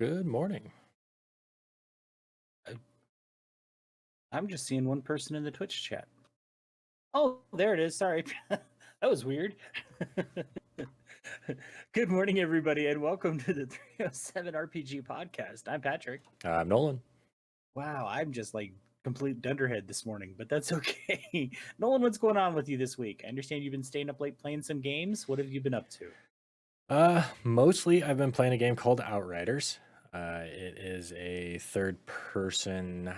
Good morning. Uh, I'm just seeing one person in the Twitch chat. Oh, there it is. Sorry. That was weird. Good morning, everybody, and welcome to the 307 RPG podcast. I'm Patrick. I'm Nolan. Wow, I'm just like complete dunderhead this morning, but that's okay. Nolan, what's going on with you this week? I understand you've been staying up late playing some games. What have you been up to? Mostly I've been playing a game called Outriders. It is a third-person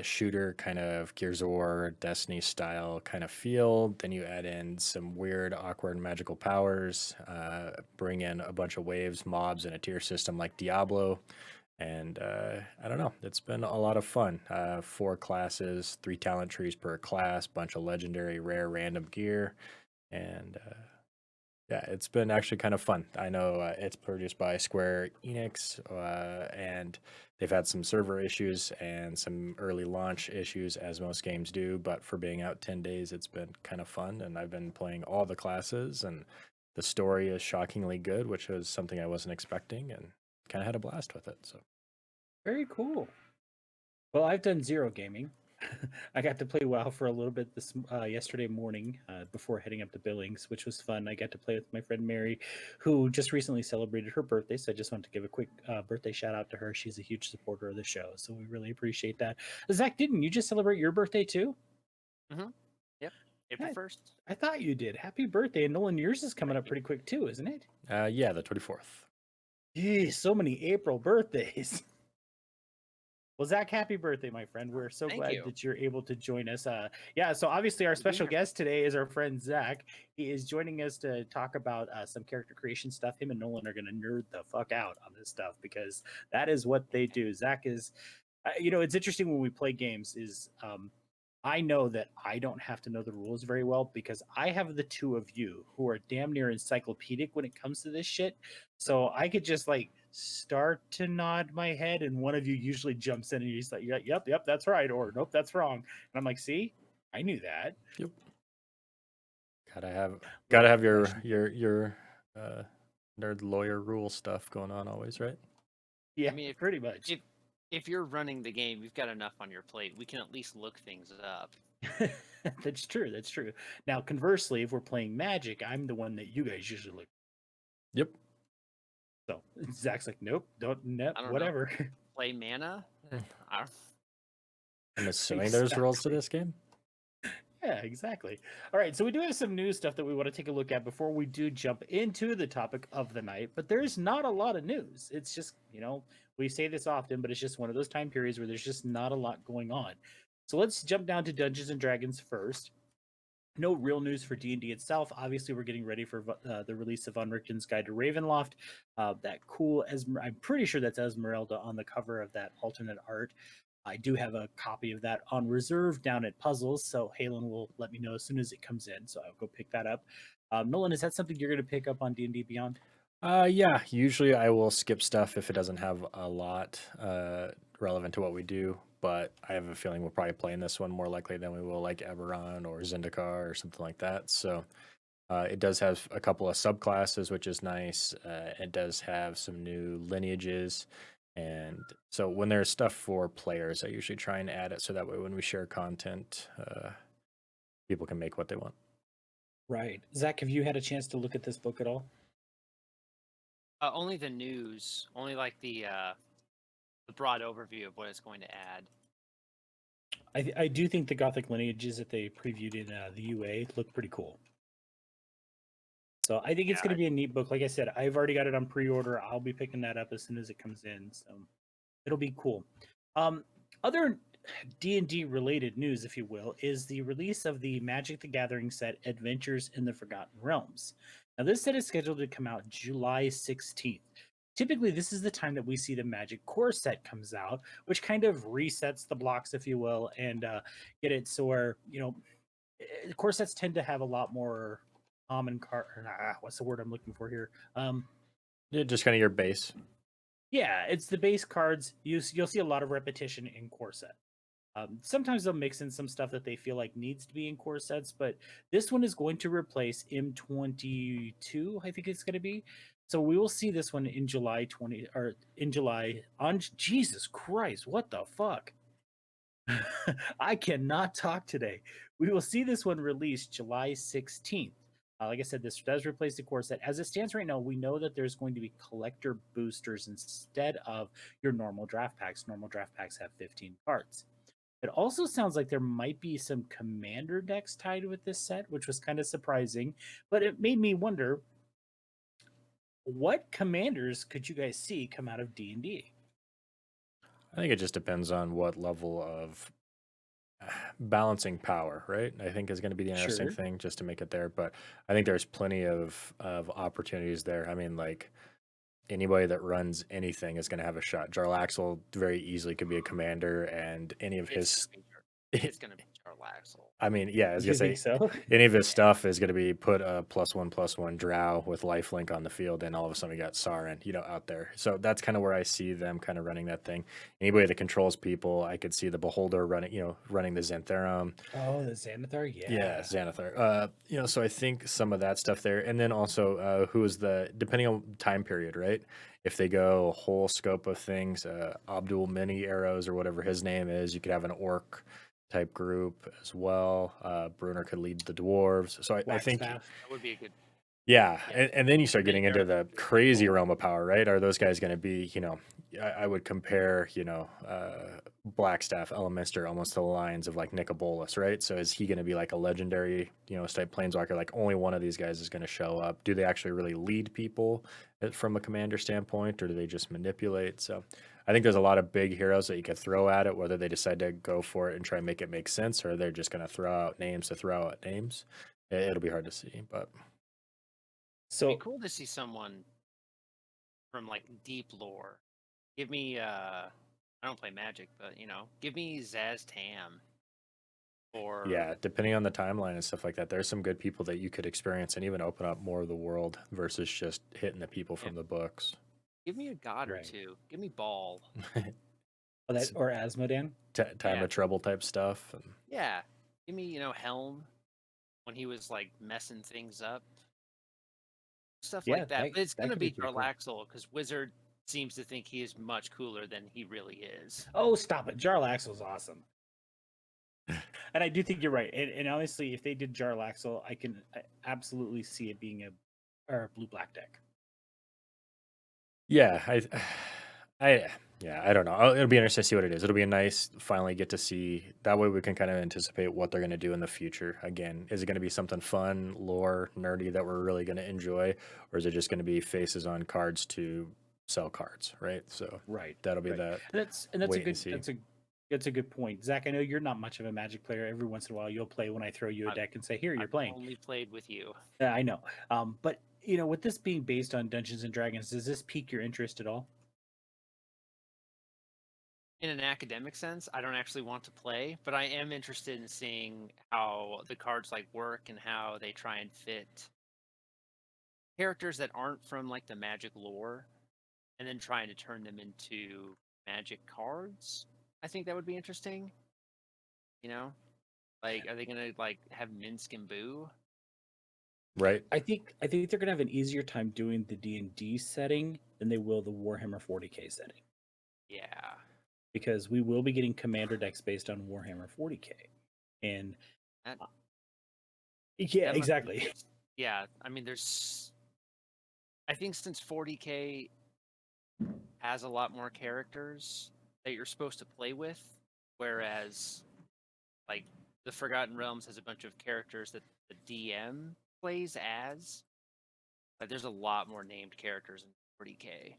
shooter, kind of Gears of War, Destiny style kind of feel. Then you add in some weird, awkward magical powers, bring in a bunch of waves, mobs, and a tier system like Diablo. And I don't know, it's been a lot of fun. 4 classes, 3 talent trees per class, bunch of legendary, rare, random gear, and yeah, it's been actually kind of fun. I know it's produced by Square Enix, and they've had some server issues and some early launch issues, as most games do. But for being out 10 days, it's been kind of fun. And I've been playing all the classes, and the story is shockingly good, which was something I wasn't expecting, and kind of had a blast with it. So, Very cool. Well, I've done zero gaming. I got to play WoW for a little bit this yesterday morning before heading up to Billings, which was fun. I got to play with my friend Mary, who just recently celebrated her birthday. So I just wanted to give a quick birthday shout out to her. She's a huge supporter of the show, so we really appreciate that. Zach, didn't you just celebrate your birthday too? Mm-hmm. Yep. April I, 1st. I thought you did. Happy birthday, and Nolan, yours is coming Thank up you. pretty quick too, isn't it? yeah, the 24th. Geez, so many April birthdays. Well, Zach, happy birthday, my friend. We're so Thank glad you. that you're able to join us. Yeah, so obviously our Good to be special here. guest today is our friend Zach. He is joining us to talk about some character creation stuff. Him and Nolan are going to nerd the fuck out on this stuff because that is what they do. Zach is, it's interesting when we play games is I know that I don't have to know the rules very well because I have the two of you who are damn near encyclopedic when it comes to this shit. So I could just like start to nod my head, and one of you usually jumps in and he's like, "Yep, yep, that's right," or "Nope, that's wrong." And I'm like, "See, I knew that." Yep. Gotta have Little gotta have your professional. your your uh, nerd lawyer rule stuff going on always, right? Yeah, I mean, if pretty much. if if you're running the game, you've got enough on your plate. We can at least look things up. That's true. That's true. Now, conversely, if we're playing Magic, I'm the one that you guys usually look. Yep. So Zach's like, "Nope, don't, nope, I don't know. whatever." Play mana. I don't- I'm assuming there's rules to Exactly. this game. Yeah, exactly. All right, so we do have some news stuff that we want to take a look at before we do jump into the topic of the night, but there's not a lot of news. It's just, we say this often, but it's just one of those time periods where there's just not a lot going on. So let's jump down to Dungeons and Dragons first. No real news for D&D itself. Obviously, we're getting ready for the release of Von Richten's Guide to Ravenloft. That cool, I'm pretty sure that's Esmeralda on the cover of that alternate art. I do have a copy of that on reserve down at Puzzles, so Halen will let me know as soon as it comes in. So I'll go pick that up. Nolan, is that something you're going to pick up on D&D Beyond? Yeah, usually I will skip stuff if it doesn't have a lot relevant to what we do, but I have a feeling we'll probably play in this one more likely than we will like Eberron or Zendikar or something like that. So it does have a couple of subclasses, which is nice. It does have some new lineages. And so when there's stuff for players, I usually try and add it so that way when we share content, people can make what they want. Right. Zach, have you had a chance to look at this book at all? only the news. Only like the broad overview of what it's going to add. I do think the Gothic lineages that they previewed in the UA look pretty cool. So I think it's going to Yeah. be a neat book. Like I said, I've already got it on pre-order. I'll be picking that up as soon as it comes in. So it'll be cool. Other D&D related news, if you will, is the release of the Magic the Gathering set Adventures in the Forgotten Realms. Now this set is scheduled to come out July 16th. Typically, this is the time that we see the Magic core set comes out, which kind of resets the blocks, if you will, and get it so where, core sets tend to have a lot more common card. What's the word I'm looking for here? Yeah, just kind of your base. Yeah, it's the base cards. You'll see a lot of repetition in core set. Sometimes they'll mix in some stuff that they feel like needs to be in core sets, but this one is going to replace M22. I think it's going to be. So we will see this one in July 20 or in July on Jesus Christ, what the fuck? I cannot talk today. We will see this one released July 16th. Like I said, this does replace the core set. As it stands right now, we know that there's going to be collector boosters instead of your normal draft packs. Normal draft packs have 15 cards. It also sounds like there might be some commander decks tied with this set, which was kind of surprising, but it made me wonder what commanders could you guys see come out of D&D? I think it just depends on what level of balancing power, right? I think is going to be the interesting Sure. thing just to make it there. But I think there's plenty of opportunities there. I mean, like anybody that runs anything is going to have a shot. Jarlaxle very easily could be a commander, and any of It's gonna his be it's gonna be Jarlaxle. I mean, yeah, I was You gonna think say so? any of his stuff is gonna be put a +1/+1 drow with lifelink on the field, and all of a sudden we got Sauron, out there. So that's kind of where I see them kind of running that thing. Anybody that controls people, I could see the Beholder running, running the Xantherum. Oh, the Xanathar? Yeah, Yeah. Xanathar. So I think some of that stuff there, and then also who is depending on time period, right? If they go whole scope of things, Abdul Mini Arrows or whatever his name is, you could have an orc type group as well. Bruner could lead the dwarves. So I think, Whackstaff. That would be a good. yeah, Yeah. and then you start Mini getting into Arrows the would be crazy cool. realm of power, right? Are those guys going to be, I would compare, Blackstaff, Elminster almost to the lines of like Nicobolus, right? So is he going to be like a legendary, type planeswalker? Like only one of these guys is going to show up. Do they actually really lead people from a commander standpoint, or do they just manipulate? So I think there's a lot of big heroes that you could throw at it, whether they decide to go for it and try and make it make sense, or they're just going to throw out names to throw out names. It'll be hard to see, but. It'd be So cool to see someone from like deep lore. Give me I don't play Magic, but give me Zaz Tam or Yeah, depending on the timeline and stuff like that, there's some good people that you could experience and even open up more of the world versus just hitting the people yeah, from the books. give me a god or right. two. Give me Ball. Oh, that or Asmodan? Time Yeah. of trouble type stuff. And Yeah. Give me, Helm when he was like messing things up. Stuff Yeah, like that. But it's that gonna could be be pretty cool. Jarlaxle because Wizard seems to think he is much cooler than he really is. Oh, stop it. Jarlaxle's awesome. And I do think you're right. And honestly, if they did Jarlaxle, I absolutely see it being a blue black deck. yeah, I, yeah, I don't know. It'll be interesting to see what it is. It'll be a nice finally get to see. That way we can kind of anticipate what they're going to do in the future. Again, is it going to be something fun, lore, nerdy that we're really going to enjoy, or is it just going to be faces on cards to sell cards, right? So Right. that'll be Right. that. And that's a Wait and good see. that's a good point. Zach, I know you're not much of a Magic player. Every once in a while you'll play when I throw you a I've, deck and say, "Here, you're I've playing." only played with you. Yeah, I know. But with this being based on Dungeons and Dragons, does this pique your interest at all? In an academic sense, I don't actually want to play, but I am interested in seeing how the cards like work and how they try and fit characters that aren't from like the Magic lore and then trying to turn them into Magic cards. I think that would be interesting. You know? Like, are they gonna like have Minsk and Boo? Right. I think they're gonna have an easier time doing the D&D setting than they will the Warhammer 40K setting, Yeah. because we will be getting commander decks based on Warhammer 40K. And That yeah, that must be exactly. just yeah. I mean, I think since 40K has a lot more characters that you're supposed to play with, whereas like the Forgotten Realms has a bunch of characters that the DM plays as. Like, there's a lot more named characters in 40K.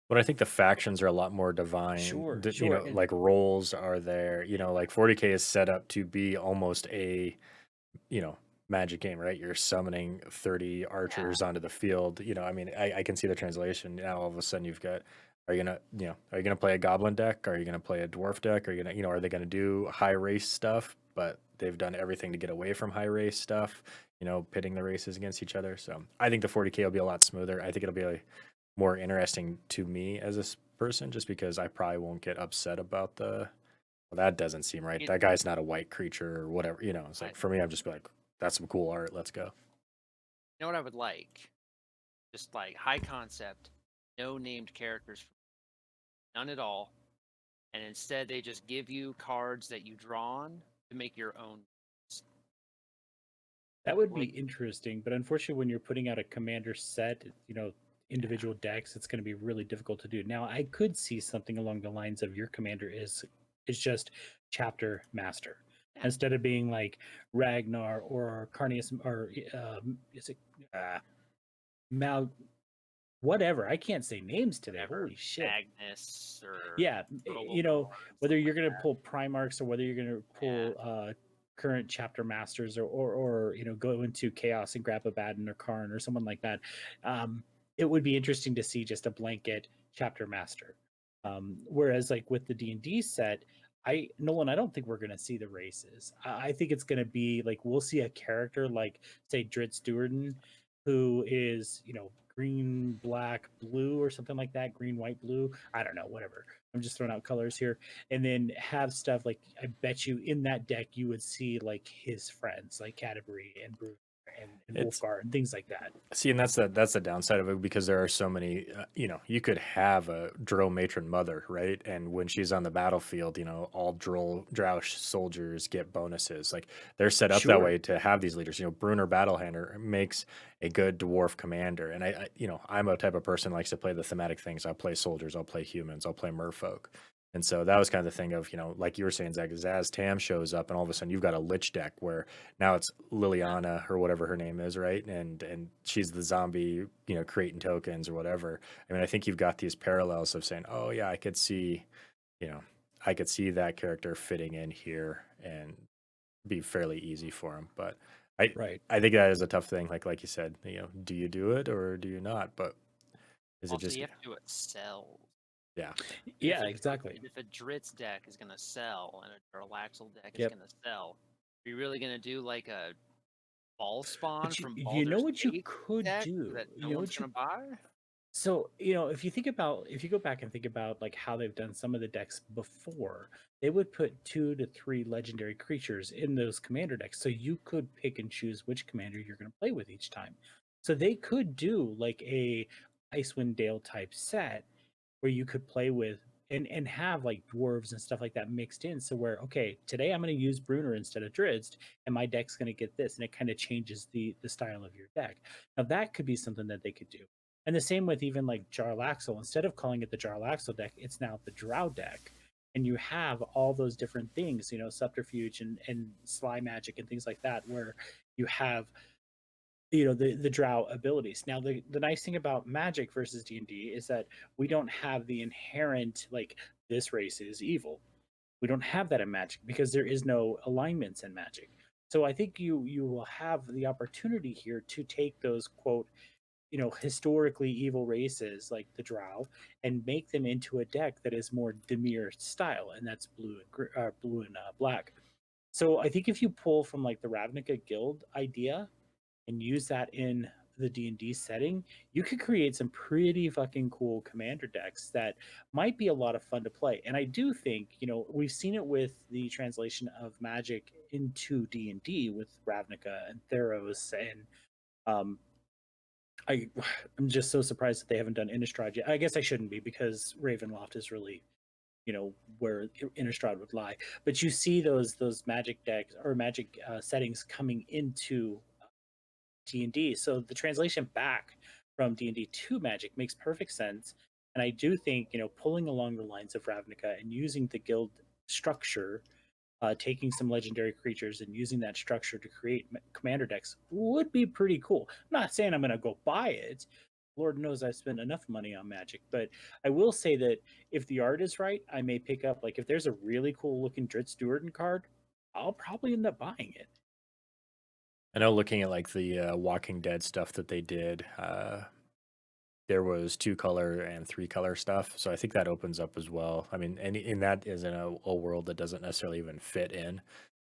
But I think the factions are a lot more divine. Sure, sure. And Like roles are there. Like 40K is set up to be almost a, you know, magic game, right? You're summoning 30 archers onto the field. I mean, I can see the translation. Now all of a sudden you've got, are you gonna play a goblin deck? Are you gonna play a dwarf deck? Are you gonna, are they gonna do high race stuff? But they've done everything to get away from high race stuff. Pitting the races against each other. So I think the 40K will be a lot smoother. I think it'll be more interesting to me as a person, just because I probably won't get upset about well, that doesn't seem right. It, That guy's not a white creature or whatever. It's I, like for me, I'm just be like, that's some cool art. Let's go. you know what I would like? just like high concept, no named characters, none at all, and instead they just give you cards that you draw on to make your own. That would be Like, interesting, but unfortunately, when you're putting out a commander set, individual decks, it's going to be really difficult to do. Now, I could see something along the lines of your commander is just chapter master yeah, instead of being like Ragnar or Carnius or is it Mal whatever. I can't say names today. whatever, Holy shit. Magnus or Yeah, Protocol and whether stuff you're like going to that. pull Primarchs or whether you're going to Yeah, pull current chapter masters or go into Chaos and grab a Baden or Karn or someone like that, um, it would be interesting to see just a blanket chapter master. Whereas like with the D&D set, Nolan, I don't think we're going to see the races. I think it's going to be like we'll see a character like say Dritz Duerden, who is green, black, blue, or something like that. Green, white, blue. I don't know, whatever. I'm just throwing out colors here. And then have stuff like I bet you in that deck you would see like his friends like Canterbury and Bruce and It's Wolfgar and things like that. See, and that's the downside of it because there are so many. You could have a drill matron mother, right? And when she's on the battlefield, all drow soldiers get bonuses. Like they're set up that Sure. way to have these leaders. Bruner Battlehander makes a good dwarf commander, and I'm a type of person who likes to play the thematic things. I'll play soldiers, I'll play humans, I'll play merfolk. And so that was kind of the thing of, like you were saying, Zach, Zaz Tam shows up, and all of a sudden you've got a Lich deck where now it's Liliana or whatever her name is, right? And she's the zombie, creating tokens or whatever. I mean, I think you've got these parallels of saying, oh yeah, you know, I could see that character fitting in here and be fairly easy for him. But I Right. I think that is a tough thing. Like you said, do you do it or do you not? But is it also just you have to do it sell. yeah? And Yeah, exactly. if a Dritz deck is gonna sell and a Derlaxel deck is Yep. gonna sell, are you really gonna do like a ball spawn But from you know Baldur's what you Gate could deck do? that You no know one's what you gonna buy? So, if you go back and think about like how they've done some of the decks before, they would put 2 to 3 legendary creatures in those commander decks. So you could pick and choose which commander you're going to play with each time. So they could do like a Icewind Dale type set where you could play with and have like dwarves and stuff like that mixed in. So where okay, today I'm going to use Bruner instead of Drizzt, and my deck's going to get this, and it kind of changes the style of your deck. Now that could be something that they could do. And the same with even like Jarlaxle. Instead of calling it the Jarlaxle deck, it's now the Drow deck. And you have all those different things, subterfuge and sly magic and things like that, where you have the drow abilities. Now the nice thing about magic versus D&D is that we don't have the inherent like this race is evil. We don't have that in magic because there is no alignments in magic. So I think you will have the opportunity here to take those quote historically evil races like the drow and make them into a deck that is more Demir style, and that's blue and black. So I think if you pull from like the Ravnica guild idea and use that in the D&D setting, you could create some pretty fucking cool commander decks that might be a lot of fun to play. And I do think, we've seen it with the translation of Magic into D&D with Ravnica and Theros and um I I'm just so surprised that they haven't done Innistrad yet. I guess I shouldn't be because Ravenloft is really, where Innistrad would lie. But you see those Magic decks or Magic settings coming into D&D. So the translation back from D&D to Magic makes perfect sense. And I do think, pulling along the lines of Ravnica and using the guild structure, taking some legendary creatures and using that structure to create commander decks would be pretty cool. I'm not saying I'm going to go buy it. Lord knows I've spent enough money on Magic, but I will say that if the art is right, I may pick up, like, if there's a really cool looking Dritz Duerden card, I'll probably end up buying it. I know looking at like the Walking Dead stuff that they did, there was 2-color and 3-color stuff. So I think that opens up as well. I mean, and that is in a world that doesn't necessarily even fit in.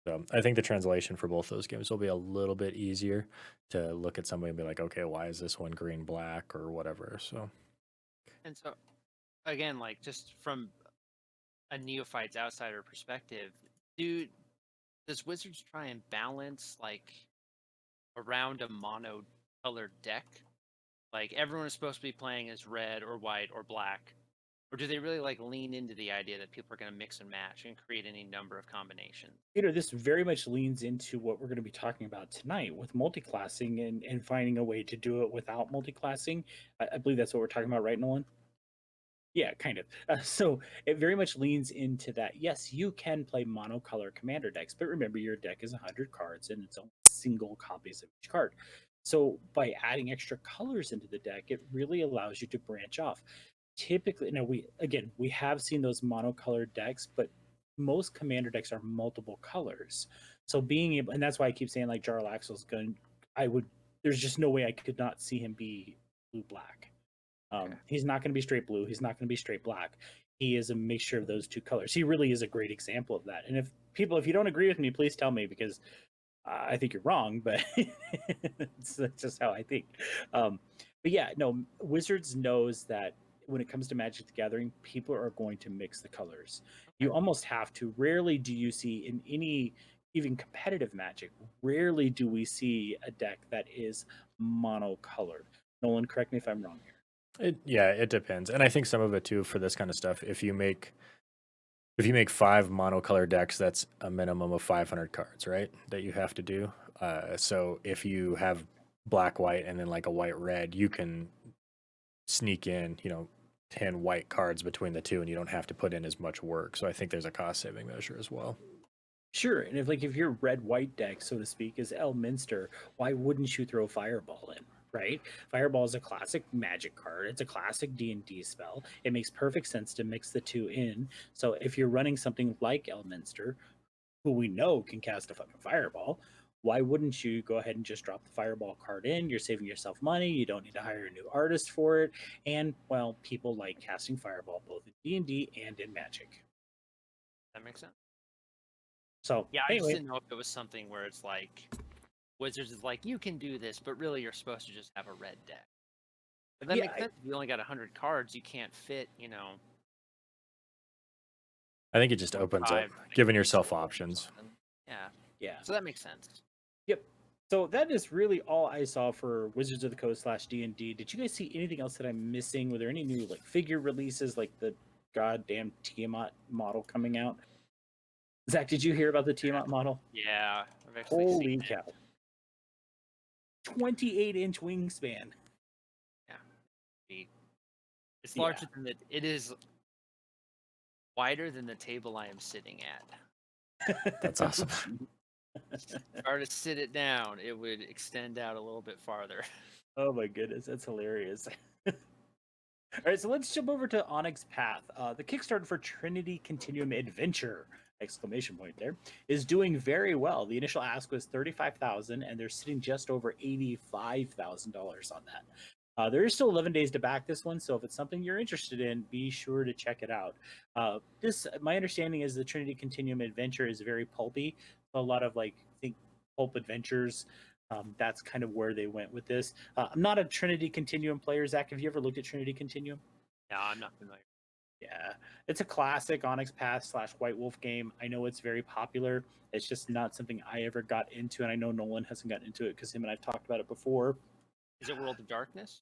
So I think the translation for both those games will be a little bit easier to look at somebody and be like, okay, why is this one green, black, or whatever. So And so again, like just from a neophyte's outsider perspective, does Wizards try and balance like around a mono colored deck Like everyone is supposed to be playing as red or white or black, or do they really like lean into the idea that people are going to mix and match and create any number of combinations? This very much leans into what we're going to be talking about tonight with multiclassing and finding a way to do it without multiclassing. I believe that's what we're talking about, right, Nolan? Yeah, kind of. So it very much leans into that. Yes, you can play monocolor commander decks, but remember your deck is 100 cards and it's only single copies of each card. So by adding extra colors into the deck, it really allows you to branch off. Typically, now we have seen those monocolored decks, but most commander decks are multiple colors. So being able, and that's why I keep saying like Jarl Axel's going. I would. There's just no way I could not see him be blue black. Okay. He's not going to be straight blue. He's not going to be straight black. He is a mixture of those two colors. He really is a great example of that. And if you don't agree with me, please tell me because I think you're wrong. But that's just how I think. But yeah, no, Wizards knows that when it comes to Magic the Gathering, people are going to mix the colors. You almost have to. Rarely do you see in any even competitive Magic. Rarely do we see a deck that is monocolored. Nolan, correct me if I'm wrong here. It depends, and I think some of it too for this kind of stuff. If you make 5 monocolor decks, that's a minimum of 500 cards, right? That you have to do. So if you have black white and then like a white red, you can sneak in 10 white cards between the two, and you don't have to put in as much work. So I think there's a cost saving measure as well. Sure, and if your red white deck, so to speak, is Elminster, why wouldn't you throw Fireball in? Right? Fireball is a classic Magic card. It's a classic D&D spell. It makes perfect sense to mix the two in. So if you're running something like Elminster, who we know can cast a fucking Fireball, why wouldn't you go ahead and just drop the Fireball card in? You're saving yourself money. You don't need to hire a new artist for it. And well, people like casting Fireball both in D&D and in Magic. That makes sense. So Yeah, I just anyway, didn't know if it was something where it's like Wizards is like, you can do this, but really you're supposed to just have a red deck. But that yeah, makes sense. If you only got 100 cards, you can't fit, I think it just opens up, 5 giving each yourself or options. something. Yeah. yeah. So that makes sense. Yep. So that is really all I saw for Wizards of the Coast / D&D. Did you guys see anything else that I'm missing? Were there any new like figure releases, like the goddamn Tiamat model coming out? Zach, did you hear about the Tiamat model? Yeah, I've actually Holy seen cow! it. 28-inch wingspan. It's Yeah. larger than it is wider than the table I am sitting at. That's awesome. If I were to sit it down, it would extend out a little bit farther. Oh my goodness, that's hilarious. All right, so let's jump over to Onyx Path. The Kickstarter for Trinity Continuum Adventure exclamation point there is doing very well. The initial ask was 35,000 and they're sitting just over $85,000 on that. There is still 11 days to back this one, so if it's something you're interested in, be sure to check it out. My understanding is the Trinity Continuum Adventure is very pulpy. A lot of like think pulp adventures. That's kind of where they went with this. I'm not a Trinity Continuum player. Zach, have you ever looked at Trinity Continuum? No, I'm not familiar. Yeah, it's a classic Onyx Path / White Wolf game. I know it's very popular. It's just not something I ever got into, and I know Nolan hasn't gotten into it because him and I've talked about it before. Is it World of Darkness?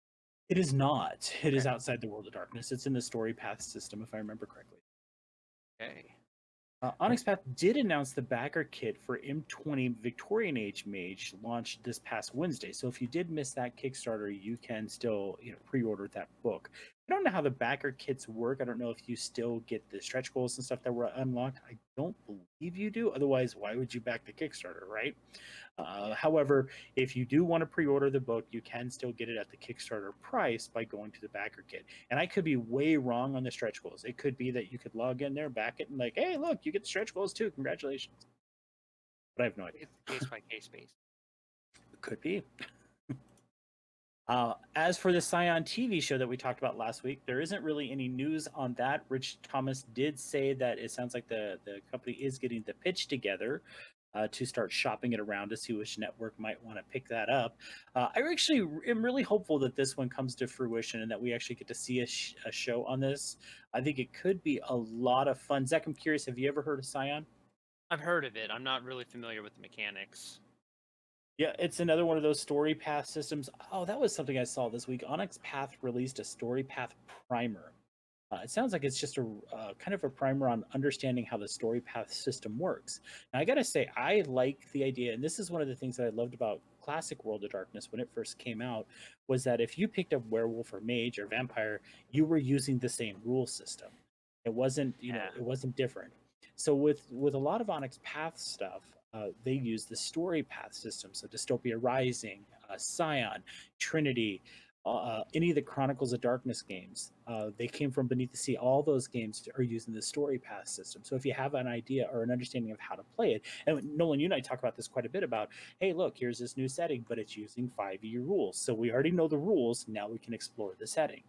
It is not. It is Okay. outside the World of Darkness. It's in the story path system, if I remember correctly. Okay. Onyx Path did announce the backer kit for M20 Victorian Age Mage launched this past Wednesday. So if you did miss that Kickstarter, you can still pre-order that book. I don't know how the backer kits work. I don't know if you still get the stretch goals and stuff that were unlocked. I don't believe you do. Otherwise, why would you back the Kickstarter, right? However, if you do want to pre-order the book, you can still get it at the Kickstarter price by going to the backer kit. And I could be way wrong on the stretch goals. It could be that you could log in there, back it, and like, hey, look, you get the stretch goals too. Congratulations. But I have no idea. It's case by case basis. It could be. As for the Scion TV show that we talked about last week, there isn't really any news on that. Rich Thomas did say that it sounds like the company is getting the pitch together to start shopping it around to see which network might want to pick that up. I actually am really hopeful that this one comes to fruition and that we actually get to see a show on this. I think it could be a lot of fun. Zach, I'm curious, have you ever heard of Scion? I've heard of it. I'm not really familiar with the mechanics. Yeah, it's another one of those story path systems. Oh, that was something I saw this week. Onyx Path released a story path primer. It sounds like it's just a kind of a primer on understanding how the story path system works. Now, I gotta say, I like the idea, and this is one of the things that I loved about classic World of Darkness when it first came out, was that if you picked up werewolf or mage or vampire, you were using the same rule system. It wasn't, Yeah. it wasn't different. So with a lot of Onyx Path stuff, they use the story path system. So Dystopia Rising, Scion, Trinity, any of the Chronicles of Darkness games, they came from Beneath the Sea. All those games are using the story path system. So if you have an idea or an understanding of how to play it, and Nolan, you and I talk about this quite a bit about, hey, look, here's this new setting, but it's using 5e rules. So we already know the rules. Now we can explore the setting.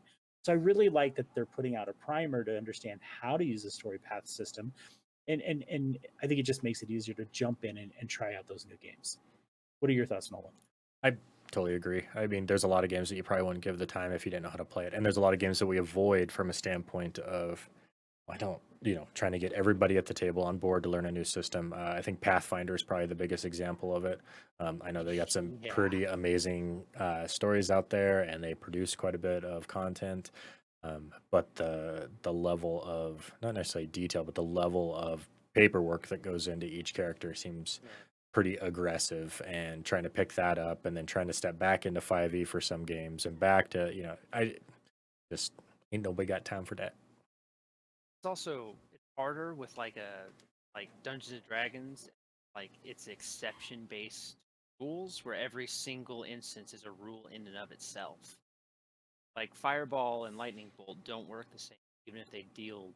So I really like that they're putting out a primer to understand how to use the story path system. And I think it just makes it easier to jump in and try out those new games. What are your thoughts, Nolan? I totally agree. I mean, there's a lot of games that you probably wouldn't give the time if you didn't know how to play it, and there's a lot of games that we avoid from a standpoint of I don't, trying to get everybody at the table on board to learn a new system. I think Pathfinder is probably the biggest example of it. I know they got some Yeah. pretty amazing stories out there, and they produce quite a bit of content. But the level of not necessarily detail, but the level of paperwork that goes into each character seems pretty aggressive. And trying to pick that up, and then trying to step back into 5e for some games, and back to I just ain't nobody got time for that. It's also it's harder with like Dungeons and Dragons, like it's exception based rules where every single instance is a rule in and of itself. Like Fireball and Lightning Bolt don't work the same, even if they deal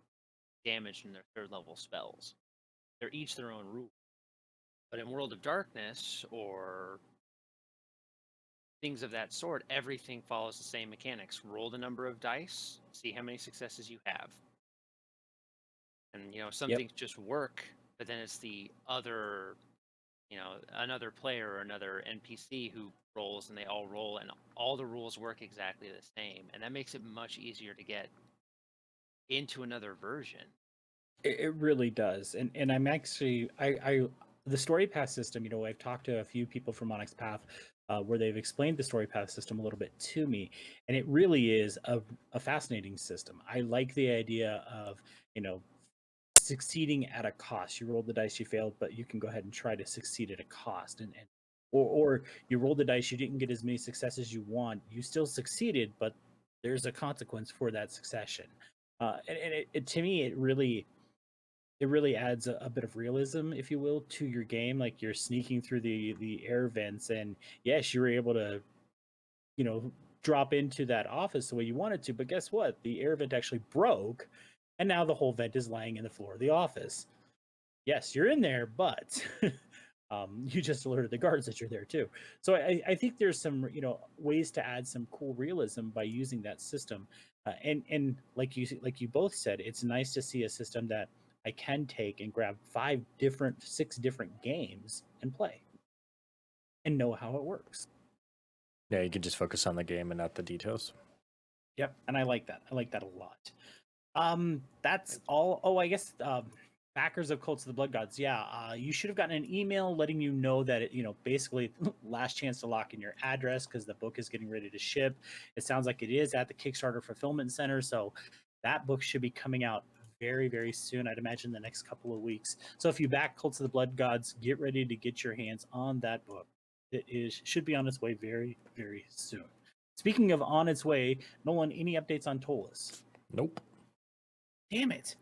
damage from their third level spells. They're each their own rule. But in World of Darkness or things of that sort, everything follows the same mechanics. Roll the number of dice, see how many successes you have. And some Yep. things just work, but then it's the other, another player or another NPC who rolls, and they all roll, and all the rules work exactly the same, and that makes it much easier to get into another version. It really does, and I'm actually I the story path system. I've talked to a few people from Onyx Path where they've explained the story path system a little bit to me, and it really is a fascinating system. I like the idea of succeeding at a cost. You rolled the dice, you failed, but you can go ahead and try to succeed at a cost, and or you rolled the dice, you didn't get as many successes you want, you still succeeded, but there's a consequence for that succession. And to me, it really adds a bit of realism, if you will, to your game. Like you're sneaking through the air vents, and yes, you were able to, you know, drop into that office the way you wanted to. But guess what? The air vent actually broke, and now the whole vent is lying in the floor of the office. Yes, you're in there, but you just alerted the guards that you're there too. So I think there's some ways to add some cool realism by using that system. And like you both said, it's nice to see a system that I can take and grab 6 different games and play and know how it works. Yeah, you can just focus on the game and not the details. Yep, and I like that. I like that a lot. That's all. Oh, I guess backers of Cults of the Blood Gods. Yeah, you should have gotten an email letting you know that basically last chance to lock in your address because the book is getting ready to ship. It sounds like it is at the Kickstarter Fulfillment Center, so that book should be coming out very, very soon. I'd imagine the next couple of weeks. So if you back Cults of the Blood Gods, get ready to get your hands on that book. It should be on its way very, very soon. Speaking of on its way, Nolan, any updates on Tolus? Nope. Damn it.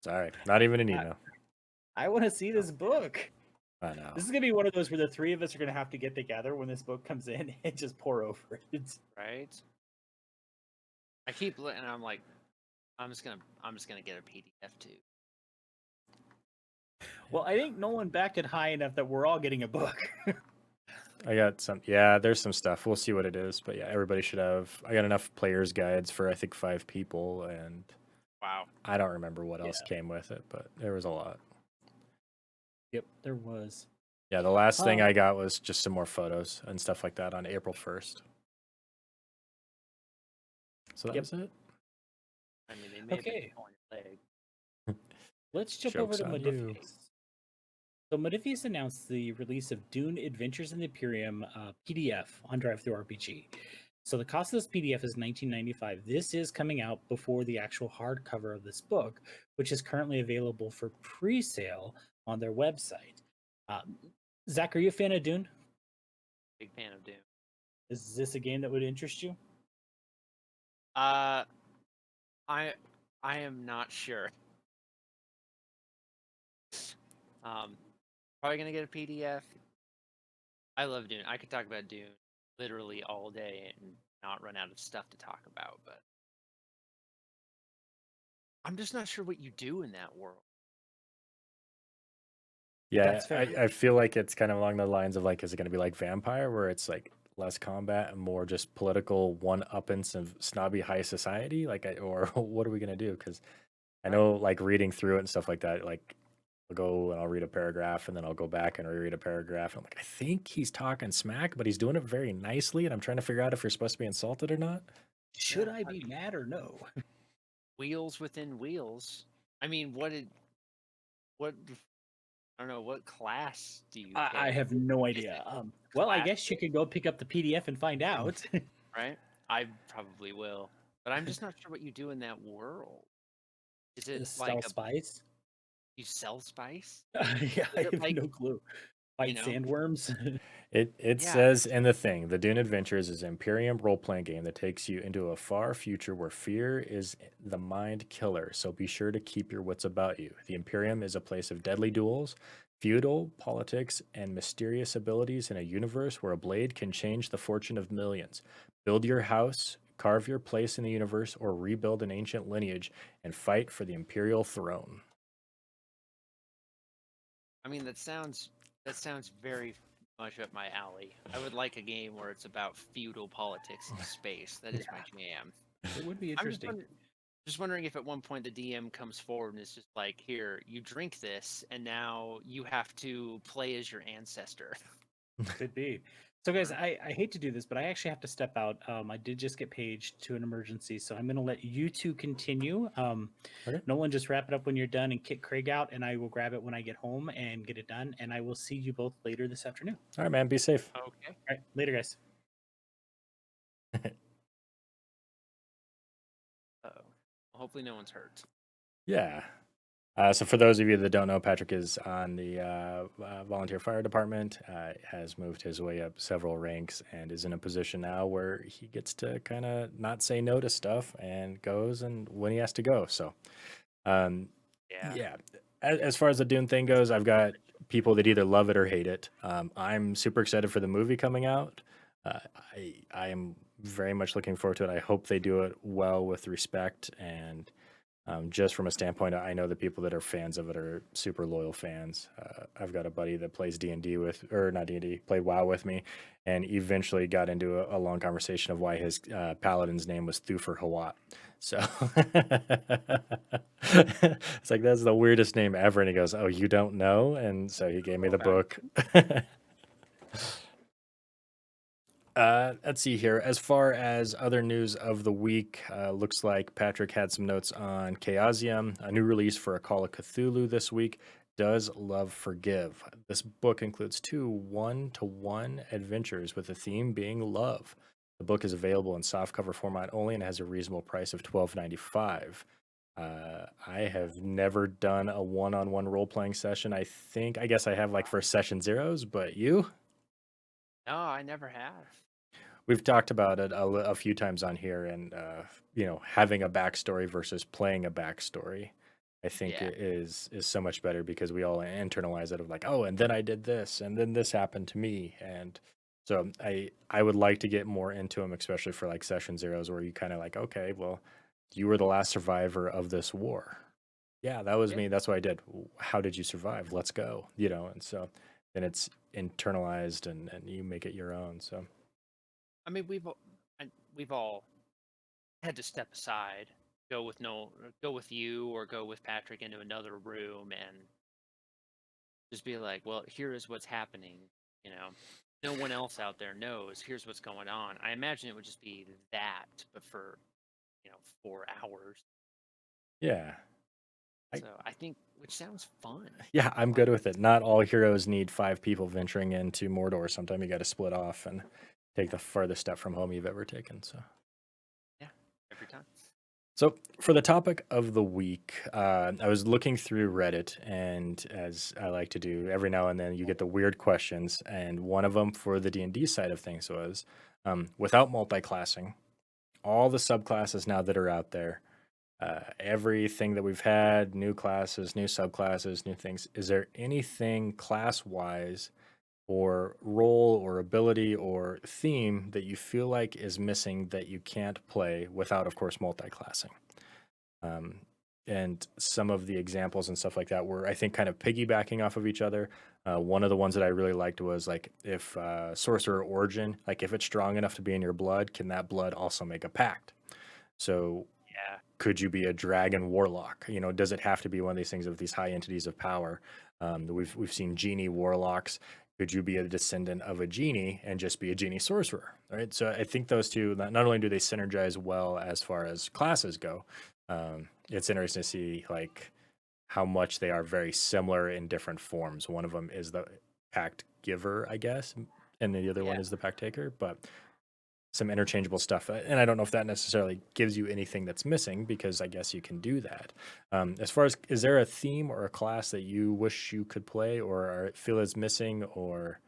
Sorry, not even an email. I want to see this book. I know. This is going to be one of those where the three of us are going to have to get together when this book comes in and just pour over it. Right? I keep and I'm like, I'm just gonna get a PDF too. Well, I think Nolan backed it high enough that we're all getting a book. I got some. Yeah, there's some stuff. We'll see what it is, but yeah, everybody should have. I got enough players guides for I think 5 people, and Wow. I don't remember what else came with it, but there was a lot. Yep, there was. Yeah, the last thing I got was just some more photos and stuff like that on April 1st. So that was it. I mean, they may have Okay. been pulling your leg. Let's jump Joke's over to on you. Maleficus. So Modifius announced the release of Dune Adventures in the Imperium PDF on Drive-Thru RPG. So the cost of this PDF is $19.95. This is coming out before the actual hardcover of this book, which is currently available for pre-sale on their website. Zach, are you a fan of Dune? Big fan of Dune. Is this a game that would interest you? I am not sure. Probably gonna get a PDF. I love Dune. I could talk about Dune literally all day and not run out of stuff to talk about, but I'm just not sure what you do in that world. Yeah, That's fair. I feel like it's kind of along the lines of like, is it going to be like Vampire, where it's like less combat and more just political one-uppance of snobby high society? Like, or what are we going to do? Because I know, like, reading through it and stuff like that, like, I'll go and I'll read a paragraph and then I'll go back and reread a paragraph. And I'm like, I think he's talking smack, but he's doing it very nicely. And I'm trying to figure out if you're supposed to be insulted or not. Should Yeah, I be mad or no? wheels within wheels. I mean, what I don't know, what class do you I pick? have no Is idea. it Well, I class, guess you could go pick up the PDF and find out. right? I probably will, but I'm just not sure what you do in that world. Is it like Sell spice? you sell spice? Yeah, I Is it have like, no clue. you Fight know? sandworms? It Yeah, says in the thing, the Dune Adventures is an Imperium role playing game that takes you into a far future where fear is the mind killer. So be sure to keep your wits about you. The Imperium is a place of deadly duels, feudal politics, and mysterious abilities in a universe where a blade can change the fortune of millions. Build your house, carve your place in the universe, or rebuild an ancient lineage and fight for the Imperial throne. I mean that sounds very much up my alley. I would like a game where it's about feudal politics in space. That is my jam. It would be I'm just interesting. just wondering if at one point the DM comes forward and is just like, "Here, you drink this, and now you have to play as your ancestor." Could be. So, guys, I hate to do this, but I actually have to step out. I did just get paged to an emergency, so I'm going to let you two continue. Okay. Nolan, just wrap it up when you're done and kick Craig out, and I will grab it when I get home and get it done. And I will see you both later this afternoon. All right, man. Be safe. Okay. All right, later, guys. Uh-oh. Well, hopefully no one's hurt. Yeah. So for those of you that don't know, Patrick is on the volunteer fire department, has moved his way up several ranks and is in a position now where he gets to kind of not say no to stuff and goes and when he has to go. So, um, Yeah. yeah, as far as the Dune thing goes, I've got people that either love it or hate it. I'm super excited for the movie coming out. Uh, I am very much looking forward to it. I hope they do it well with respect and just from a standpoint, I know the people that are fans of it are super loyal fans. I've got a buddy that plays D&D with, or not D&D, played WoW with me, and eventually got into a long conversation of why his paladin's name was Thufir Hawat. So it's like, that's the weirdest name ever. And he goes, "Oh, you don't know?" And so he gave me the Okay. book. Let's see here. As far as other news of the week, looks like Patrick had some notes on Chaosium, a new release for A Call of Cthulhu this week. Does Love Forgive? This book includes 2 one-to-one adventures with the theme being love. The book is available in softcover format only and has a reasonable price of $12.95. I have never done a one-on-one role-playing session. I guess I have like for session zeros, but you? No, I never have. We've talked about it a few times on here, and having a backstory versus playing a backstory, I think Yeah. it is so much better because we all internalize it of like, oh, and then I did this, and then this happened to me, and so I would like to get more into them, especially for like session zeros, where you kind of like, okay, well, you were the last survivor of this war. Yeah, that was Yeah. me. That's what I did. How did you survive? Let's go. And so then it's internalized and you make it your own. So. I mean, we've all had to step aside, go with you or go with Patrick into another room and just be like, well, here is what's happening. You know, no one else out there knows. Here's what's going on. I imagine it would just be that, but for 4 hours. Yeah. I, So I think, which sounds fun. yeah, I'm Like, good with it. Not all heroes need 5 people venturing into Mordor. Sometimes you got to split off and take the farthest step from home you've ever taken. So. yeah, every time. So, for the topic of the week, I was looking through Reddit, and as I like to do, every now and then you get the weird questions. And one of them for the D&D side of things was, without multi-classing, all the subclasses now that are out there, everything that we've had, new classes, new subclasses, new things. Is there anything class-wise or role or ability or theme that you feel like is missing that you can't play without, of course, multi-classing? Um, and some of the examples and stuff like that were, I think, kind of piggybacking off of each other. One of the ones that I really liked was like if Sorcerer Origin, like if it's strong enough to be in your blood, can that blood also make a pact? So Yeah. could you be a dragon warlock? You know, does it have to be one of these things of these high entities of power? We've seen genie warlocks. Could you be a descendant of a genie and just be a genie sorcerer? Right. So I think those two not only do they synergize well as far as classes go, it's interesting to see like how much they are very similar in different forms. One of them is the pact giver, I guess, and the other one Yeah. is the pact taker. But some interchangeable stuff. And I don't know if that necessarily gives you anything that's missing because I guess you can do that. As far as, is there a theme or a class that you wish you could play or feel is missing or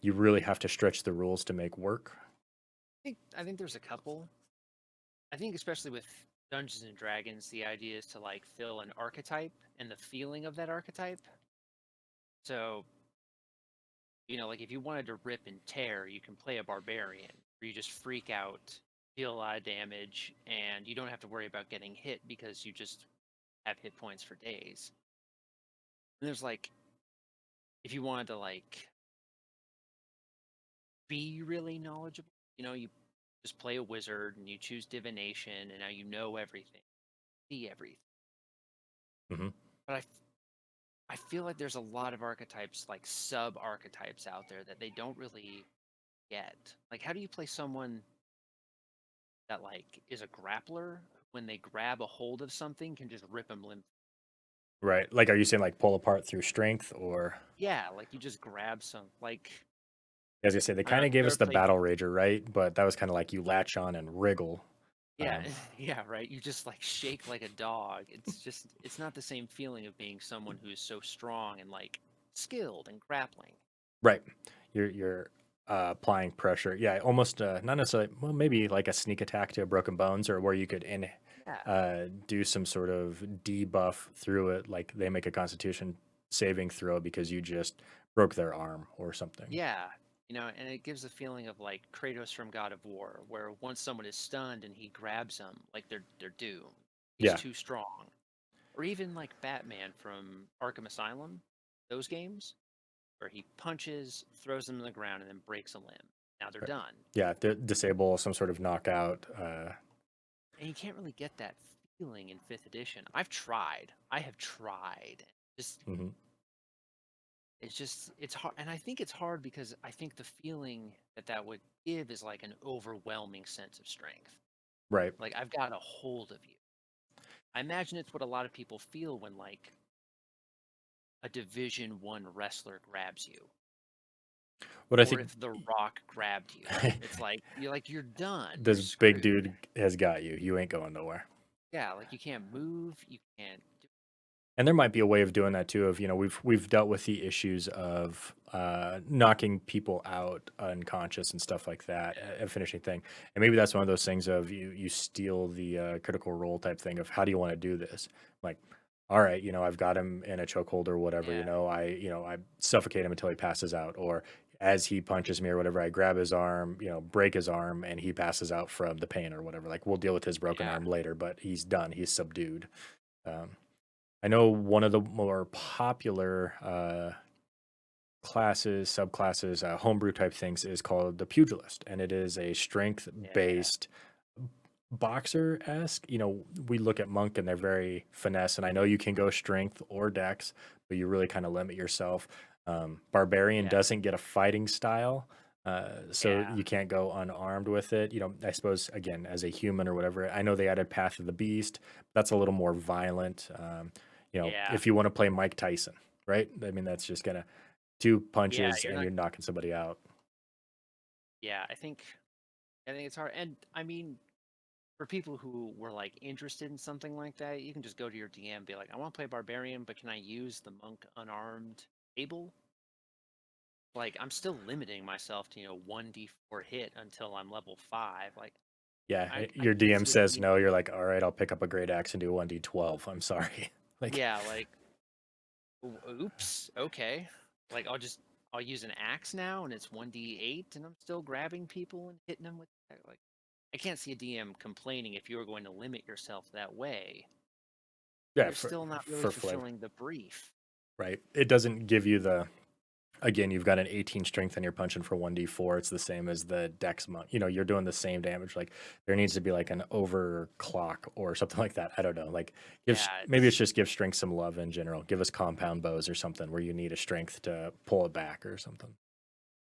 you really have to stretch the rules to make work? I think there's a couple. I think especially with Dungeons and Dragons, the idea is to like fill an archetype and the feeling of that archetype. So, like if you wanted to rip and tear, you can play a barbarian where you just freak out, deal a lot of damage, and you don't have to worry about getting hit because you just have hit points for days. And there's like if you wanted to like be really knowledgeable, you just play a wizard and you choose divination and now you know everything, see everything. Hmm. But I feel like there's a lot of archetypes, like sub archetypes out there that they don't really get. Like, how do you play someone that like is a grappler when they grab a hold of something can just rip them limb? Right. Like, are you saying like pull apart through strength or? Yeah, like you just grab some. Like, As I say, they I don't know kind if of you've gave ever us the played. battle rager, right? But that was kind of like you latch on and wriggle. Yeah, Um, yeah, right. You just like shake like a dog. It's not the same feeling of being someone who is so strong and like skilled and grappling. right. You're applying pressure. Yeah, almost not necessarily. Well, maybe like a sneak attack to a broken bones, or where you could Yeah, do some sort of debuff through it, like they make a Constitution saving throw because you just broke their arm or something. yeah. And it gives a feeling of like Kratos from God of War, where once someone is stunned and he grabs them, like they're doomed. He's Yeah, too strong. Or even like Batman from Arkham Asylum, those games where he punches, throws them to the ground, and then breaks a limb. Now they're right. done. Yeah, disable some sort of knockout. And you can't really get that feeling in fifth edition. I've tried. I have tried. Just Mhm. it's hard, and I think it's hard because I think the feeling that would give is like an overwhelming sense of strength. Right. Like I've got a hold of you. I imagine it's what a lot of people feel when like a Division 1 wrestler grabs you, What I or think if The Rock grabbed you. It's like you're done. You're this big screwed. dude has got you. You ain't going nowhere. Yeah, like you can't move. You can't. And there might be a way of doing that too. Of we've dealt with the issues of knocking people out unconscious and stuff like that, Yeah, a finishing thing. And maybe that's one of those things of you steal the critical role type thing of how do you want to do this? Like, all right, I've got him in a chokehold or whatever. yeah, I suffocate him until he passes out, or as he punches me or whatever, I grab his arm, break his arm, and he passes out from the pain or whatever. Like we'll deal with his broken yeah, arm later, but he's done. He's subdued. Um, I know one of the more popular classes, subclasses, homebrew type things is called the Pugilist, and it is a strength yeah, based boxer esque. We look at Monk and they're very finesse, and I know you can go strength or dex, but you really kind of limit yourself. Barbarian yeah, doesn't get a fighting style. So yeah, you can't go unarmed with it. I suppose again as a human or whatever. I know they added Path of the Beast. That's a little more violent. Yeah. if you want to play Mike Tyson, right? I mean, that's just gonna 2 Yeah, punches you're and not. you're knocking somebody out. Yeah, I think it's hard. And I mean, for people who were like interested in something like that, you can just go to your DM and be like, I want to play Barbarian, but can I use the Monk unarmed able? Like, I'm still limiting myself to 1d4 hit until I'm level 5. Like, Yeah, I your can't DM see a says DM. no. You're like, all right, I'll pick up a great axe and do 1d12. I'm sorry. Like, Yeah, like, oops, okay. Like, I'll use an axe now, and it's 1d8, and I'm still grabbing people and hitting them with like. I can't see a DM complaining if you were going to limit yourself that way. yeah, You're still not really for flavor, fulfilling the brief. right? It doesn't give you the again, you've got an 18 strength and you're punching for 1d4. It's the same as the dex monk. You're doing the same damage. Like there needs to be like an overclock or something like that. I don't know. Like Yeah, maybe it's just give strength some love in general. Give us compound bows or something where you need a strength to pull it back or something.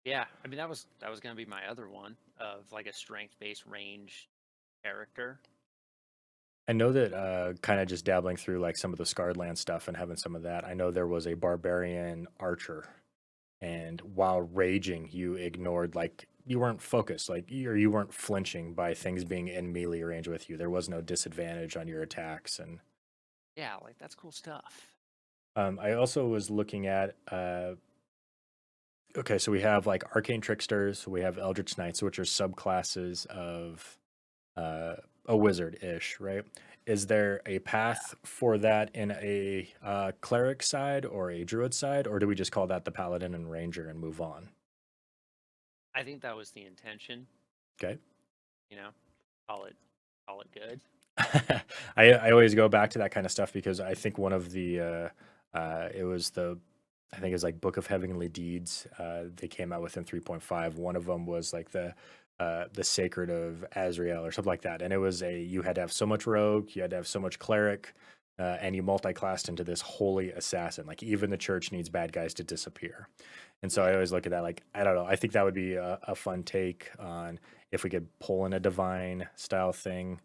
yeah. I mean, that was gonna be my other one of like a strength-based range character. I know that kind of just dabbling through like some of the Scarred Land stuff and having some of that. I know there was a Barbarian Archer, and while raging, you ignored like you weren't focused, like you weren't flinching by things being in melee range with you. There was no disadvantage on your attacks, and Yeah, like that's cool stuff. I also was looking at. Okay, so we have like Arcane Tricksters, we have Eldritch Knights, which are subclasses of uh, a wizard-ish, right? Is there a Yeah, path for that in a cleric side or a druid side, or do we just call that the paladin and ranger and move on? I think that was the intention. Okay. You know, call it call it good. I always go back to that kind of stuff because I think one of the it was I think it was like Book of Heavenly Deeds they came out with in 3.5. One of them was like the Sacred of Azrael or something like that, and it was you had to have so much rogue, you had to have so much cleric, and you multi-classed into this holy assassin. Like even the church needs bad guys to disappear, and so I Yeah, always look at that like I don't know. I think that would be a fun take on if we could pull in a divine style thing.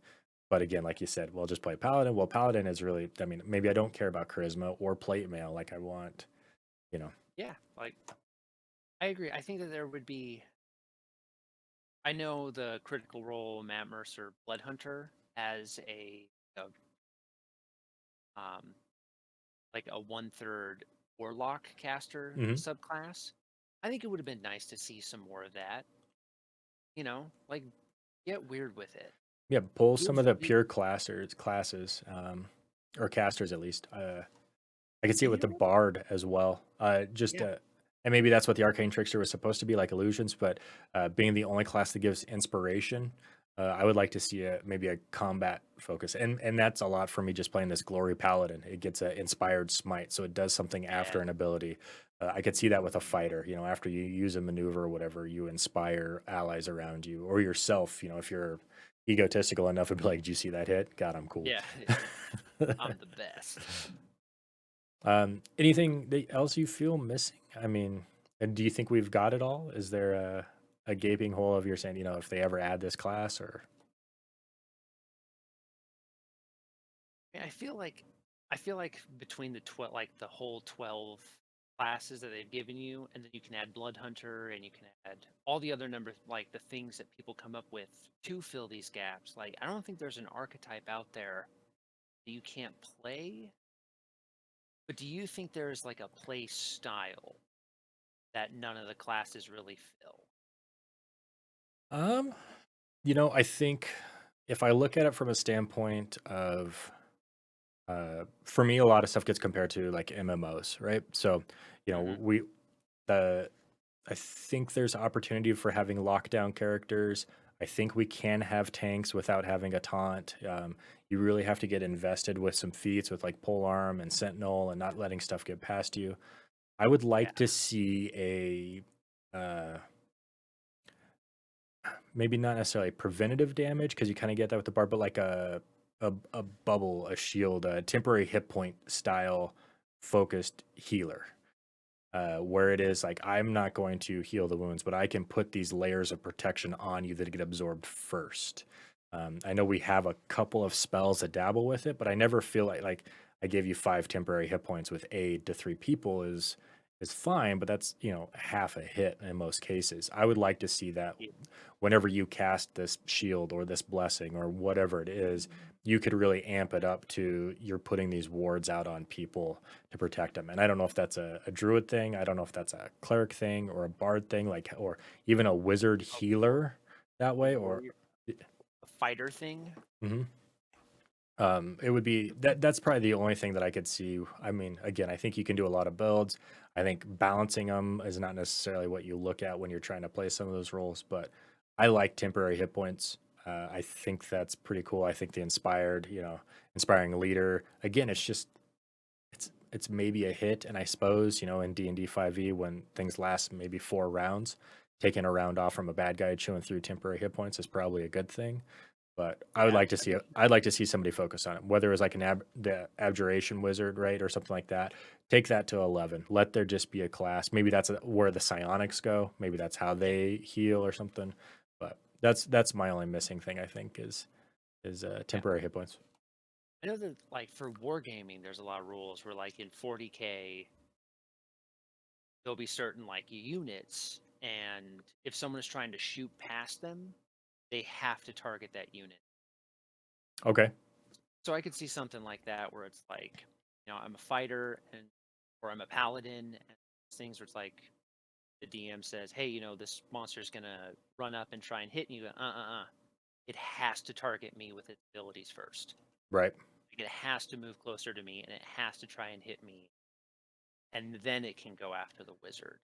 But again, like you said, we'll just play Paladin. Well, Paladin is really, I mean, maybe I don't care about charisma or plate mail. Like I want, you know, yeah. Like I agree. I think that there would be. I know the Critical Role Matt Mercer Blood Hunter as a um like a 1/3 Warlock caster hmm subclass. I think it would have been nice to see some more of that. Like get weird with it. yeah, pull some Give of the the pure classes, or casters at least. I could see it and with the Bard as well. yeah, And maybe that's what the Arcane Trickster was supposed to be, like illusions, but being the only class that gives inspiration, I would like to see maybe a combat focus, and that's a lot for me just playing this Glory Paladin. It gets an inspired smite, so it does something after yeah, an ability. I could see that with a fighter. After you use a maneuver or whatever, you inspire allies around you or yourself. If you're egotistical enough, it'd be like, "Do you see that hit? God, I'm cool." yeah. I'm the best. Anything else you feel missing? I mean, and do you think we've got it all? Is there a gaping hole of you're saying, if they ever add this class or Yeah, I feel like between the 12, like the whole 12 classes that they've given you, and then you can add Blood Hunter, and you can add all the other numbers, like the things that people come up with to fill these gaps. Like, I don't think there's an archetype out there that you can't play. But do you think there's like a play style that none of the classes really fill? um, I think if I look at it from a standpoint of for me, a lot of stuff gets compared to like MMOs, right? So, Hmm. the I think there's opportunity for having lockdown characters. I think we can have tanks without having a taunt. You really have to get invested with some feats with like polearm and sentinel and not letting stuff get past you. I would Yeah, like to see maybe not necessarily preventative damage because you kind of get that with the bar, but like a bubble, a shield, a temporary hit point style focused healer. Where it is like I'm not going to heal the wounds, but I can put these layers of protection on you that get absorbed first. I know we have a couple of spells that dabble with it, but I never feel like I gave you 5 temporary hit points with aid to 3 people is fine, but that's, half a hit in most cases. I would like to see that Yeah. whenever you cast this shield or this blessing or whatever it is, you could really amp it up to you're putting these wards out on people to protect them. And I don't know if that's a druid thing. I don't know if that's a cleric thing or a bard thing, like, or even a wizard healer that A way, or. warrior, a fighter thing. Mhm. It would be that's probably the only thing that I could see. I mean, again, I think you can do a lot of builds. I think balancing them is not necessarily what you look at when you're trying to play some of those roles, but I like temporary hit points. I think that's pretty cool. I think the inspiring leader. Again, it's maybe a hit, and I suppose in DnD5e when things last maybe 4 rounds, taking a round off from a bad guy chewing through temporary hit points is probably a good thing. But I would Yeah, like to see I'd like to see somebody focus on it, whether it's like the abjuration wizard, right, or something like that. Take that to 11. Let there just be a class. Maybe that's where the psionics go. Maybe that's how yeah. they heal or something. But that's my only missing thing, I think, is Yeah. temporary hit points. I know that like for wargaming, there's a lot of rules where like in 40K, there'll be certain like units, and if someone is trying to shoot past them, they have to target that unit. Okay. So I could see something like that where it's like, I'm a fighter or I'm a paladin, and things where it's like the DM says, hey, this monster's gonna run up and try and hit you. It has to target me with its abilities first. Right. Like, it has to move closer to me and it has to try and hit me, and then it can go after the wizard.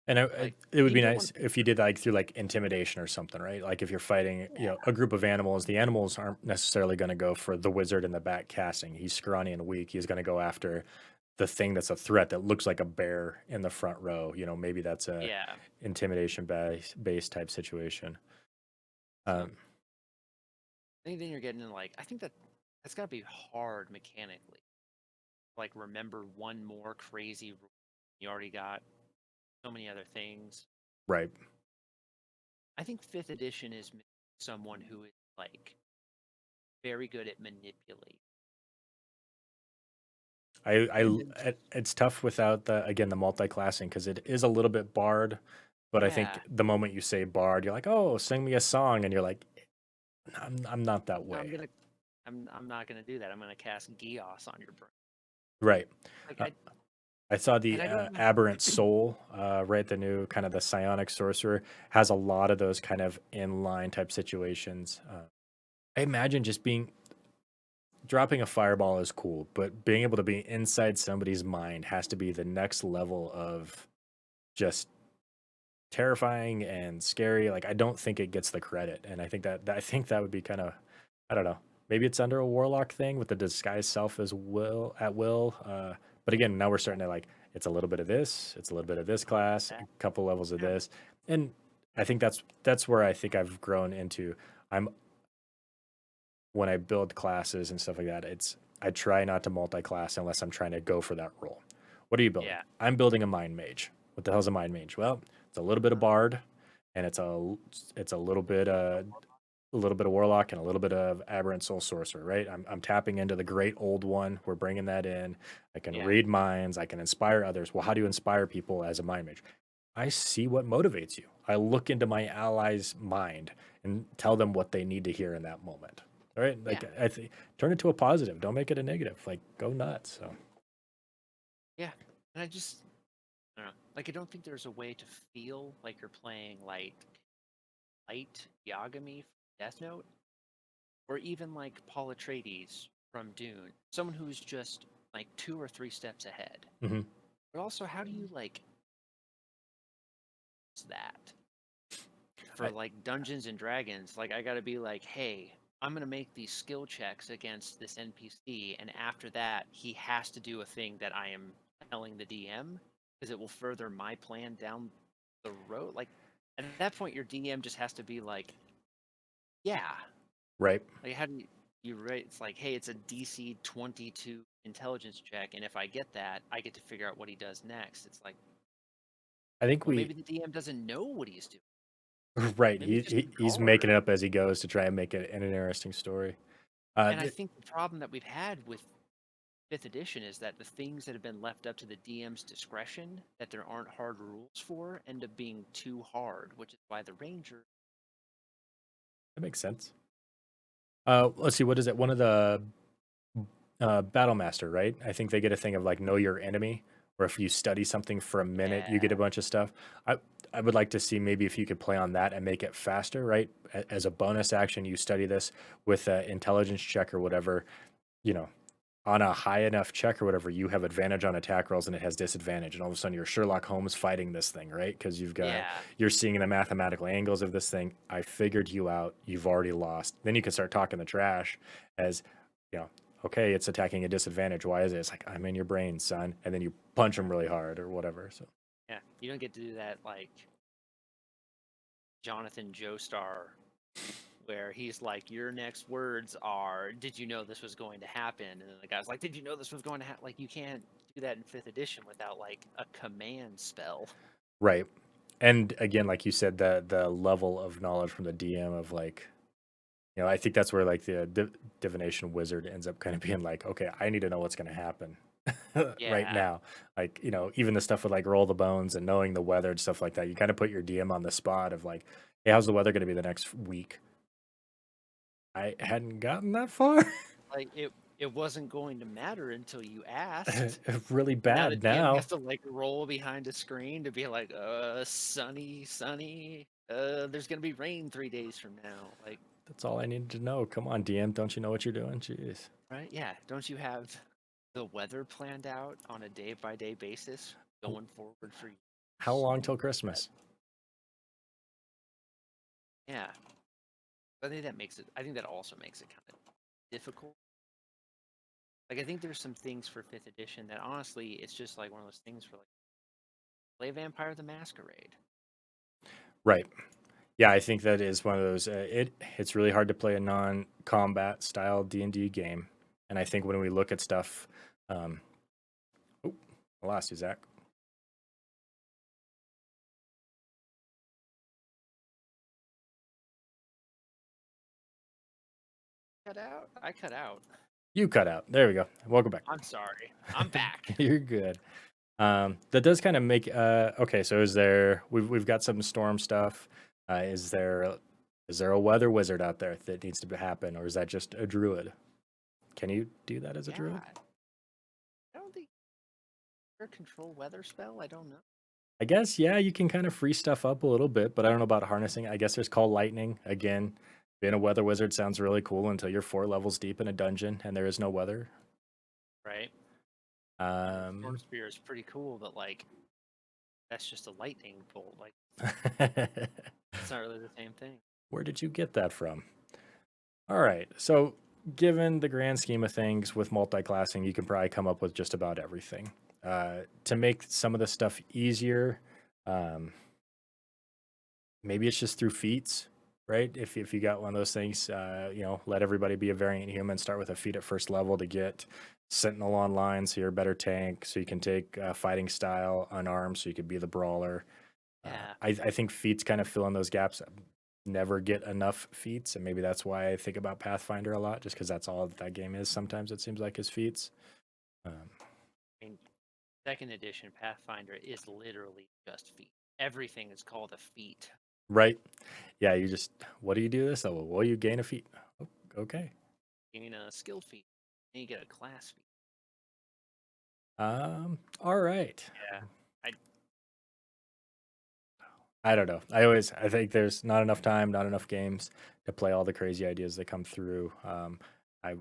And Like it would be maybe I want nice to if you did like through like intimidation or something, right? Like if you're fighting, yeah, a group of animals, the animals aren't necessarily going to go for the wizard in the back casting. He's scrawny and weak. He's going to go after the thing that's a threat that looks like a bear in the front row. Maybe that's a yeah. intimidation based type situation. So Um, I think then you're getting in like I think that's got to be hard mechanically. Like remember one more crazy rule. You already got so many other things. right. I think fifth edition is someone who is like very good at manipulating. And then It's tough without the multi-classing because it is a little bit barred, but I think yeah, the moment you say barred, you're like, oh, sing me a song, and you're like, I'm not that no, I'm way. gonna I'm not gonna do that. I'm gonna cast Geos on your brain. Right. Like Uh, I saw and the I don't know. Aberrant Soul, right? The new kind of the psionic sorcerer has a lot of those kind of inline type situations. I imagine just dropping a fireball is cool, but being able to be inside somebody's mind has to be the next level of just terrifying and scary. Like I don't think it gets the credit, and I think that would be kind of, I don't know. Maybe it's under a warlock thing with the disguise self as will at will. But again, now we're starting to like it's a little bit of this, it's a little bit of this class, a couple levels of Yeah. this, and I think that's where I think I've grown into. I'm when I build classes and stuff like that. I try not to multi-class unless I'm trying to go for that role. What are you building? Yeah. I'm building a mind mage. What the hell's a mind mage? Well, it's a little bit of bard, and it's a little bit of warlock and a little bit of aberrant soul sorcerer. Right? I'm tapping into the great old one. We're bringing that in. I can Yeah. read minds. I can inspire others. Well, how do you inspire people as a mind mage? I see what motivates you. I look into my ally's mind and tell them what they need to hear in that moment. All right, Yeah. like turn it to a positive. Don't make it a negative. Like go nuts. So Yeah. And I don't know. Like I don't think there's a way to feel like you're playing like light Yagami from Death Note, or even like Paul Atreides from Dune. Someone who's just like 2 or 3 steps ahead. mhm. But also, how do you like that for I, like Dungeons and Dragons? Like I got to be like, hey, I'm gonna make these skill checks against this NPC, and after that, he has to do a thing that I am telling the DM because it will further my plan down the road. Like at that point, your DM just has to be like, yeah. right. Like how do you write? It's like, hey, it's a DC 22 intelligence check, and if I get that, I get to figure out what he does next. It's like, I think well, we maybe the DM doesn't know what he's doing. right. Maybe it's just a He's guard. making it up as he goes to try and make it an interesting story. And I think the problem that we've had with fifth edition is that the things that have been left up to the DM's discretion that there aren't hard rules for end up being too hard, which is why the ranger. That makes sense. Let's see, what is it? One of the Battle Master, right? I think they get a thing of like know your enemy, or if you study something for a minute, you get a Yeah, bunch of stuff. I I would like to see maybe if you could play on that and make it faster, right? As a bonus action, you study this with an intelligence check or whatever, you know, on a high enough check or whatever, you have advantage on attack rolls and it has disadvantage. And all of a sudden you're Sherlock Holmes fighting this thing, right? Because yeah, you're seeing the mathematical angles of this thing. I figured you out. You've already lost. Then you can start talking the trash as, you know, okay, it's attacking a disadvantage. Why is it? It's like, I'm in your brain, son. And then you punch him really hard or whatever. So, yeah. You don't get to do that like Jonathan Joestar, where he's like, "Your next words are, did you know this was going to happen?" And then the guy's like, "Did you know this was going to happen?" Like, you can't do that in fifth edition without like a command spell. right. And again, like you said, the level of knowledge from the DM of like, I think that's where like the divination wizard ends up kind of being like, okay, I need to know what's going to happen right Yeah, now. Like, even the stuff with like roll the bones and knowing the weather and stuff like that, you kind of put your DM on the spot of like, hey, how's the weather going to be the next week? I hadn't gotten that far. like it wasn't going to matter until you asked. Really And now the bad DM has now. to like roll behind a screen to be like, sunny, sunny. There's gonna be rain 3 days from now. Like, That's all I needed to know. Come on, DM. Don't you know what you're doing? Jeez. right? Yeah. Don't you have the weather planned out on a day by day basis going forward for How years? long till Christmas? Yeah. I think that makes it. I think that also makes it kind of difficult. Like, I think there's some things for fifth edition that honestly, it's just like one of those things for like play Vampire the Masquerade. Right. Yeah, I think that is one of those. It's really hard to play a non-combat style D&D game, and I think when we look at stuff, um, oh, I lost you, Zach. Cut out. I cut out. You cut out. There we go. Welcome back. I'm sorry. I'm back. You're good. That does kind of make. Okay, so we've got some storm stuff. Is there a weather wizard out there that needs to happen, or is that just a druid? Can you do that as a Yeah. druid? I don't think control weather spell. I don't know. I guess, yeah, you can kind of free stuff up a little bit, but I don't know about harnessing. I guess there's call lightning. Again, being a weather wizard sounds really cool until you're 4 levels deep in a dungeon and there is no weather. Right. Storm Um, spear is pretty cool, but like that's just a lightning bolt. Like, it's not really the same thing. where did you get that from? All right. So, given the grand scheme of things with multi-classing, you can probably come up with just about everything. To make some of the stuff easier, um, maybe it's just through feats, right? If you got one of those things, let everybody be a variant human. Start with a feat at first level to get Sentinel online, so you're a better tank. So you can take fighting style unarmed, so you could be the brawler. Yeah. I think feats kind of fill in those gaps. Never get enough feats, and maybe that's why I think about Pathfinder a lot, just because that's all that game is. Sometimes it seems like is feats. Um, I mean, second edition Pathfinder is literally just feat. Everything is called a feat. right? Yeah, you just what do you do this? Oh, well, you gain a feat. Oh, okay. You mean a skill feat, and you get a class feat. All right. Yeah. I I don't know. I think there's not enough time, not enough games to play all the crazy ideas that come through. I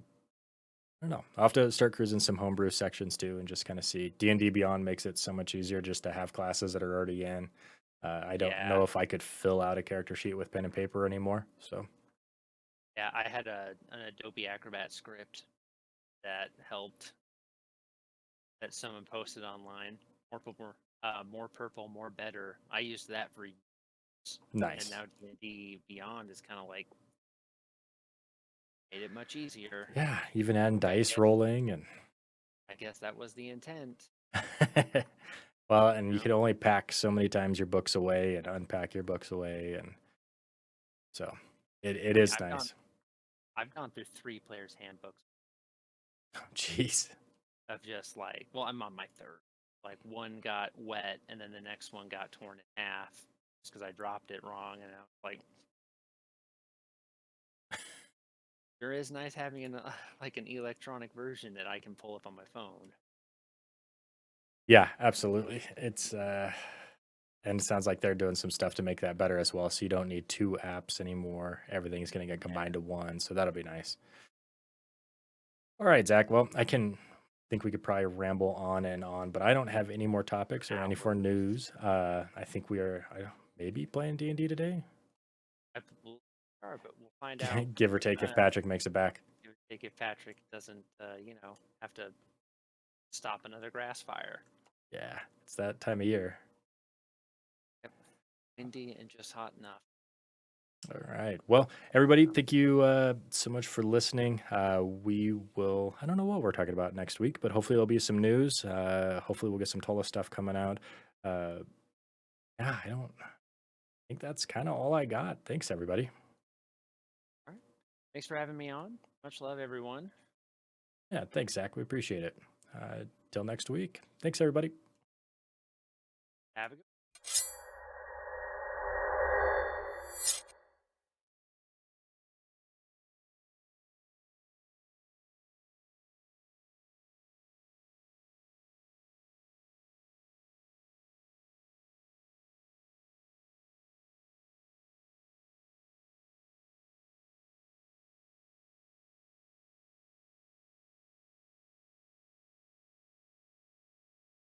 don't know. I'll have to start cruising some homebrew sections too, and just kind of see. D&D Beyond makes it so much easier just to have classes that are already in. I don't yeah. know if I could fill out a character sheet with pen and paper anymore. So Yeah, I had an Adobe Acrobat script that helped that someone posted online. More purple, more better. I used that for years, and nice. now D&D Beyond is kind of like made it much easier. Yeah, even adding I dice guess rolling and I guess that was the intent. well, and You you know, can only pack so many times your books away and unpack your books away, and so it I mean, is nice. I've gone through 3 players' handbooks. Jeez. of just like, well, I'm on my third. Like one got wet, and then the next one got torn in half just because I dropped it wrong, and I was like, sure is nice having an like an electronic version that I can pull up on my phone. Yeah, absolutely. It's and it sounds like they're doing some stuff to make that better as well. So you don't need two apps anymore. Everything's going to get combined to one. So that'll be nice. All right, Zach. Well, I think we could probably ramble on and on, but I don't have any more topics or any more news. I think we are maybe playing D&D today, But we'll find out. give or take if Patrick makes it back. If Patrick doesn't, have to stop another grass fire. Yeah, it's that time of year. Yep. Windy and just hot enough. All right. Well, everybody, thank you so much for listening. We will, I don't know what we're talking about next week, but hopefully there'll be some news. Hopefully we'll get some Tola stuff coming out. Yeah, I think that's kind of all I got. Thanks, everybody. All right. Thanks for having me on. Much love, everyone. Yeah, thanks, Zach. We appreciate it. Till next week. Thanks, everybody. Have a good